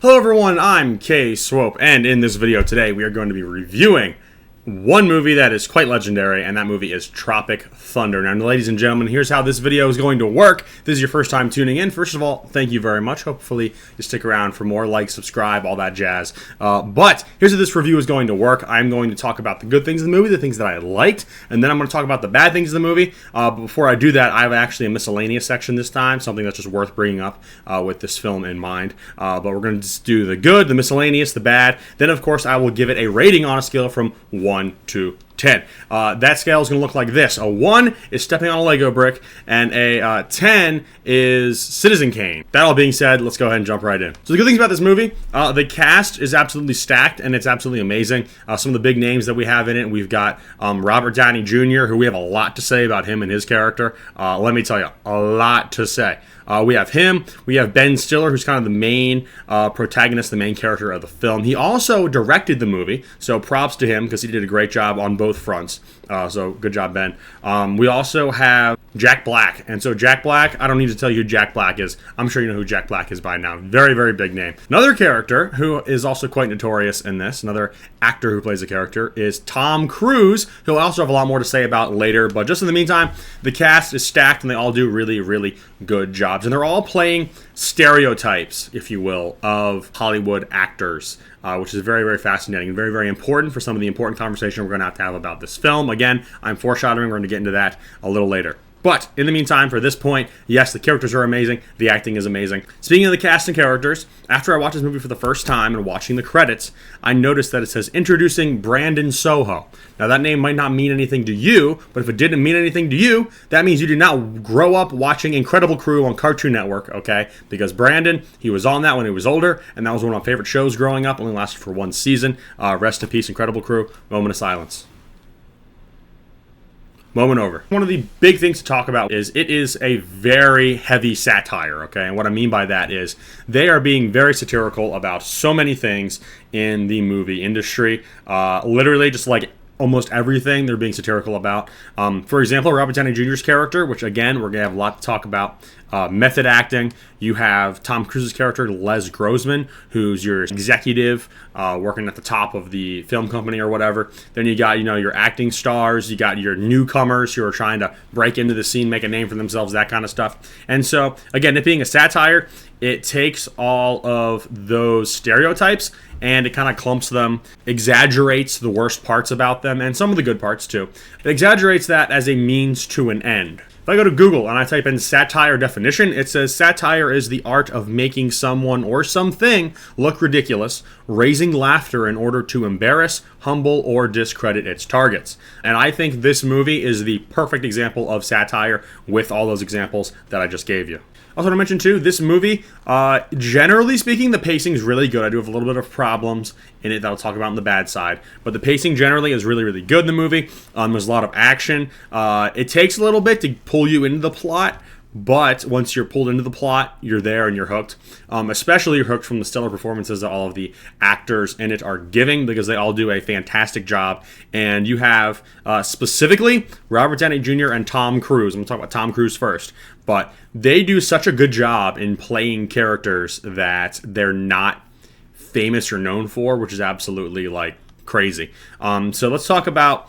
Hello everyone, I'm K Swope, and in this video today we are going to be reviewing one movie that is quite legendary, and that movie is Tropic Thunder. Now, ladies and gentlemen, here's how this video is going to work. If this is your first time tuning in, first of all, thank you very much. Hopefully you stick around for more, like, subscribe, all that jazz. But here's how this review is going to work. I'm going to talk about the good things in the movie, the things that I liked, and then I'm going to talk about the bad things in the movie. But before I do that, I have actually a miscellaneous section this time, something that's just worth bringing up with this film in mind. But we're going to just do the good, the miscellaneous, the bad. Then, of course, I will give it a rating on a scale from 1 to 10. That scale is going to look like this. A 1 is stepping on a Lego brick, and a 10 is Citizen Kane. That all being said, let's go ahead and jump right in. So the good things about this movie, the cast is absolutely stacked, and it's absolutely amazing. Some of the big names that we have in it, we've got Robert Downey Jr., who we have a lot to say about him and his character. Let me tell you, a lot to say. We have him. We have Ben Stiller, who's kind of the main protagonist, the main character of the film. He also directed the movie, so props to him because he did a great job on both fronts. So good job, Ben. We also have Jack Black. And so Jack Black, I don't need to tell you who Jack Black is. I'm sure you know who Jack Black is by now. Very, very big name. Another character who is also quite notorious in this, another actor who plays a character, is Tom Cruise, who I also have a lot more to say about later. But just in the meantime, the cast is stacked and they all do really, really good jobs. And they're all playing stereotypes, if you will, of Hollywood actors. Which is very, very fascinating and very, very important for some of the important conversation we're going to have about this film. Again, I'm foreshadowing. We're going to get into that a little later. But in the meantime, for this point, yes, the characters are amazing. The acting is amazing. Speaking of the cast and characters, after I watched this movie for the first time and watching the credits, I noticed that it says introducing Brandon Soho. Now, that name might not mean anything to you, but if it didn't mean anything to you, that means you did not grow up watching Incredible Crew on Cartoon Network, okay? Because Brandon, he was on that when he was older, and that was one of my favorite shows growing up. Only lasted for one season. Rest in peace, Incredible Crew. Moment of silence. Moment over. One of the big things to talk about is it is a very heavy satire, okay? And what I mean by that is they are being very satirical about so many things in the movie industry. Literally just like almost everything they're being satirical about. For example, Robert Downey Jr.'s character, which again, we're going to have a lot to talk about. Method acting. You have Tom Cruise's character, Les Grossman, who's your executive working at the top of the film company or whatever. Then you got, your acting stars. You got your newcomers who are trying to break into the scene, make a name for themselves, that kind of stuff. And so, again, it being a satire, it takes all of those stereotypes and it kind of clumps them, exaggerates the worst parts about them, and some of the good parts too. It exaggerates that as a means to an end. If I go to Google and I type in satire definition, it says satire is the art of making someone or something look ridiculous, raising laughter in order to embarrass, humble, or discredit its targets. And I think this movie is the perfect example of satire with all those examples that I just gave you. Also want to mention too, this movie, generally speaking, the pacing is really good. I do have a little bit of problems in it that I'll talk about on the bad side. But the pacing generally is really, really good in the movie. There's a lot of action. It takes a little bit to pull you into the plot. But once you're pulled into the plot, you're there and you're hooked. Especially you're hooked from the stellar performances that all of the actors in it are giving because they all do a fantastic job. And you have specifically Robert Downey Jr. and Tom Cruise. I'm going to talk about Tom Cruise first. But they do such a good job in playing characters that they're not famous or known for, which is absolutely like crazy. So let's talk about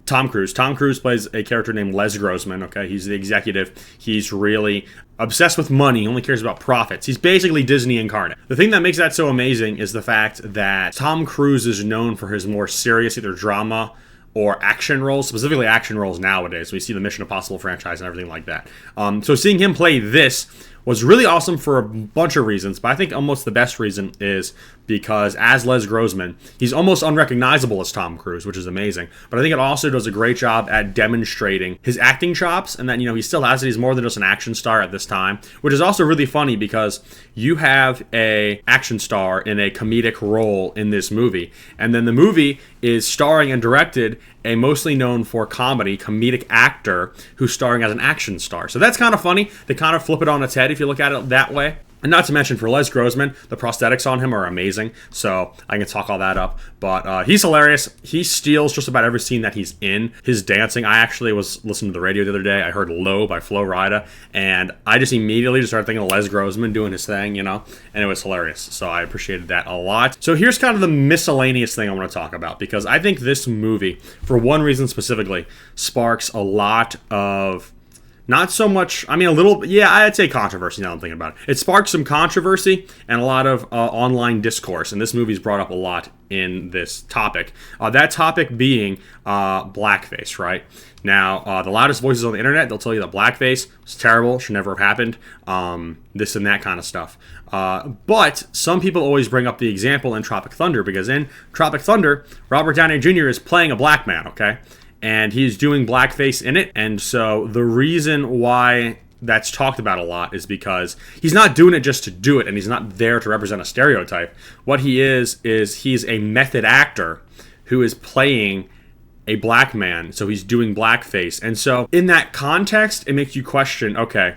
Tom Cruise. Tom Cruise plays a character named Les Grossman, okay? He's the executive. He's really obsessed with money. He only cares about profits. He's basically Disney incarnate. The thing that makes that so amazing is the fact that Tom Cruise is known for his more serious either drama or action roles, specifically action roles nowadays. We see the Mission Impossible franchise and everything like that. So seeing him play this was really awesome for a bunch of reasons, but I think almost the best reason is because as Les Grossman, he's almost unrecognizable as Tom Cruise, which is amazing. But I think it also does a great job at demonstrating his acting chops and that, he still has it. He's more than just an action star at this time, which is also really funny because you have a action star in a comedic role in this movie. And then the movie is starring and directed a mostly known for comedic actor who's starring as an action star. So that's kind of funny. They kind of flip it on its head if you look at it that way. And not to mention, for Les Grossman, the prosthetics on him are amazing, so I can talk all that up. But he's hilarious. He steals just about every scene that he's in. His dancing, I actually was listening to the radio the other day. I heard Low by Flo Rida, and I just immediately just started thinking of Les Grossman doing his thing, and it was hilarious. So I appreciated that a lot. So here's kind of the miscellaneous thing I want to talk about, because I think this movie, for one reason specifically, sparks a lot of... Not so much, a little, yeah, I'd say controversy now I'm thinking about it. It sparks some controversy and a lot of online discourse, and this movie's brought up a lot in this topic. That topic being blackface, right? Now, the loudest voices on the internet, they'll tell you that blackface was terrible, should never have happened, this and that kind of stuff. But some people always bring up the example in Tropic Thunder, because in Tropic Thunder, Robert Downey Jr. is playing a black man, okay? And he's doing blackface in it. And so the reason why that's talked about a lot is because he's not doing it just to do it, and he's not there to represent a stereotype. What he is he's a method actor who is playing a black man, so he's doing blackface. And so in that context, it makes you question, okay,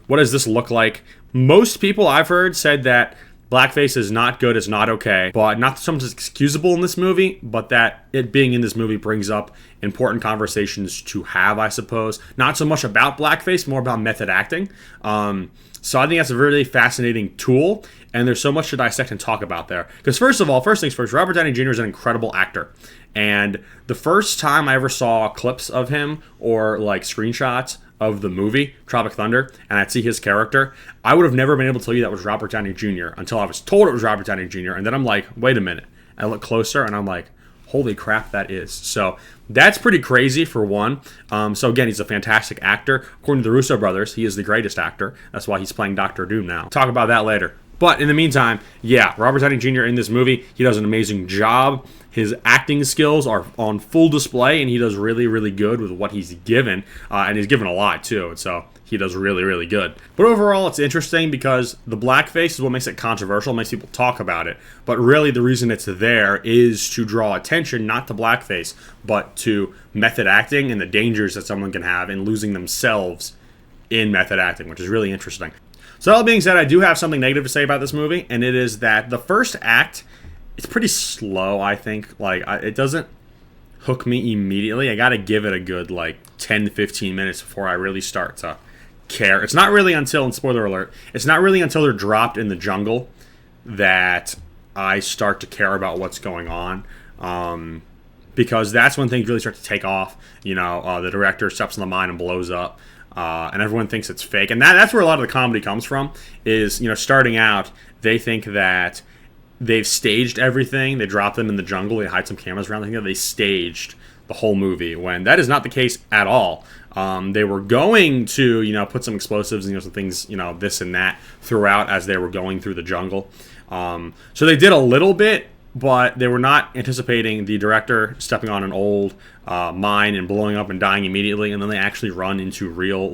what does this look like? Most people I've heard said that blackface is not good, it's not okay, but not that something's excusable in this movie, but that it being in this movie brings up important conversations to have, I suppose. Not so much about blackface, more about method acting. So I think that's a really fascinating tool, and there's so much to dissect and talk about there. Because first things first, Robert Downey Jr. is an incredible actor. And the first time I ever saw clips of him or like screenshots of the movie Tropic Thunder, and I'd see his character, I would have never been able to tell you that was Robert Downey Jr. until I was told it was Robert Downey Jr. And then I'm like, wait a minute. I look closer and I'm like, holy crap, that is. So that's pretty crazy for one. So again, he's a fantastic actor. According to the Russo brothers, he is the greatest actor. That's why he's playing Doctor Doom now. Talk about that later. But in the meantime, yeah, Robert Downey Jr. in this movie, he does an amazing job. His acting skills are on full display, and he does really, really good with what he's given. And he's given a lot, too. So he does really, really good. But overall, it's interesting because the blackface is what makes it controversial, makes people talk about it. But really, the reason it's there is to draw attention, not to blackface, but to method acting and the dangers that someone can have in losing themselves in method acting, which is really interesting. So that all being said, I do have something negative to say about this movie, and it is that the first act is pretty slow, I think. It doesn't hook me immediately. I gotta give it a good, 10 to 15 minutes before I really start to care. It's not really until, and spoiler alert, it's not really until they're dropped in the jungle that I start to care about what's going on. Because that's when things really start to take off. The director steps on the mine and blows up. And everyone thinks it's fake. And that's where a lot of the comedy comes from, is, starting out, they think that they've staged everything. They drop them in the jungle. They hide some cameras around. They think that they staged the whole movie, when that is not the case at all. They were going to, put some explosives and, some things, this and that throughout as they were going through the jungle. So they did a little bit, but they were not anticipating the director stepping on an old mine and blowing up and dying immediately, and then they actually run into real,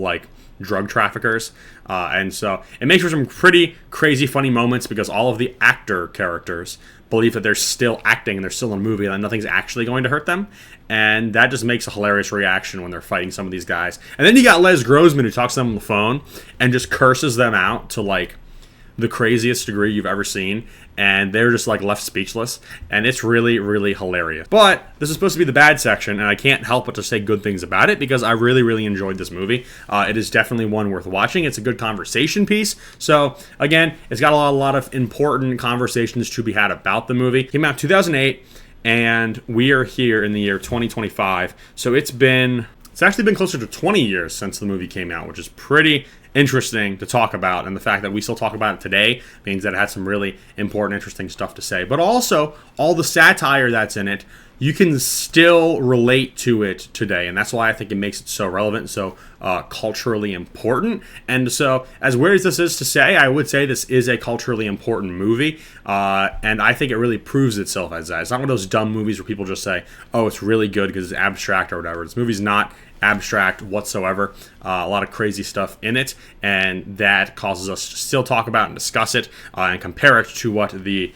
drug traffickers. And so it makes for some pretty crazy, funny moments, because all of the actor characters believe that they're still acting and they're still in a movie and nothing's actually going to hurt them. And that just makes a hilarious reaction when they're fighting some of these guys. And then you got Les Grossman, who talks to them on the phone and just curses them out to, the craziest degree you've ever seen, and they're just left speechless, and it's really, really hilarious. But this is supposed to be the bad section, and I can't help but to say good things about it, because I really, really enjoyed this movie. It is definitely one worth watching. It's a good conversation piece. So again, it's got a lot of important conversations to be had about the movie. It came out in 2008, and we are here in the year 2025. So it's actually been closer to 20 years since the movie came out, which is pretty interesting to talk about, and the fact that we still talk about it today means that it had some really important, interesting stuff to say. But also, all the satire that's in it, you can still relate to it today, and that's why I think it makes it so relevant, so culturally important. And so, as weird as this is to say, I would say this is a culturally important movie, and I think it really proves itself as that. It's not one of those dumb movies where people just say, oh, it's really good because it's abstract or whatever. This movie's not abstract whatsoever. A lot of crazy stuff in it, and that causes us to still talk about and discuss it and compare it to what the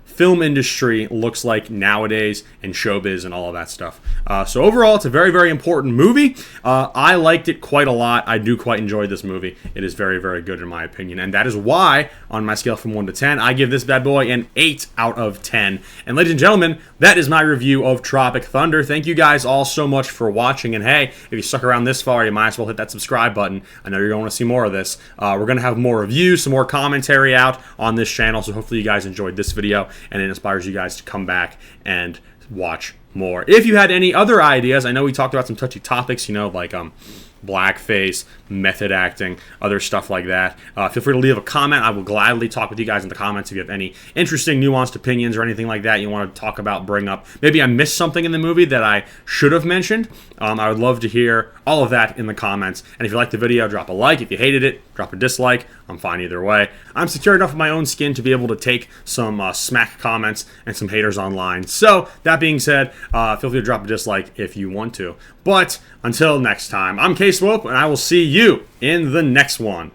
film industry looks like nowadays and showbiz and all of that stuff. So overall, it's a very, very important movie. I liked it quite a lot. I do quite enjoy this movie. It is very, very good in my opinion. And that is why, on my scale from 1 to 10, I give this bad boy an 8 out of 10. And ladies and gentlemen, that is my review of Tropic Thunder. Thank you guys all so much for watching. And hey, if you stuck around this far, you might as well hit that subscribe button. I know you're going to want to see more of this. We're going to have more reviews, some more commentary out on this channel. So hopefully you guys enjoyed this video and it inspires you guys to come back and watch more. If you had any other ideas, I know we talked about some touchy topics, like blackface, method acting, other stuff like that. Feel free to leave a comment. I will gladly talk with you guys in the comments if you have any interesting, nuanced opinions or anything like that you want to talk about, bring up. Maybe I missed something in the movie that I should have mentioned. I would love to hear all of that in the comments. And if you liked the video, drop a like. If you hated it, drop a dislike. I'm fine either way. I'm secure enough in my own skin to be able to take some smack comments and some haters online. So, that being said, feel free to drop a dislike if you want to. But until next time, I'm K-Swope, and I will see you in the next one.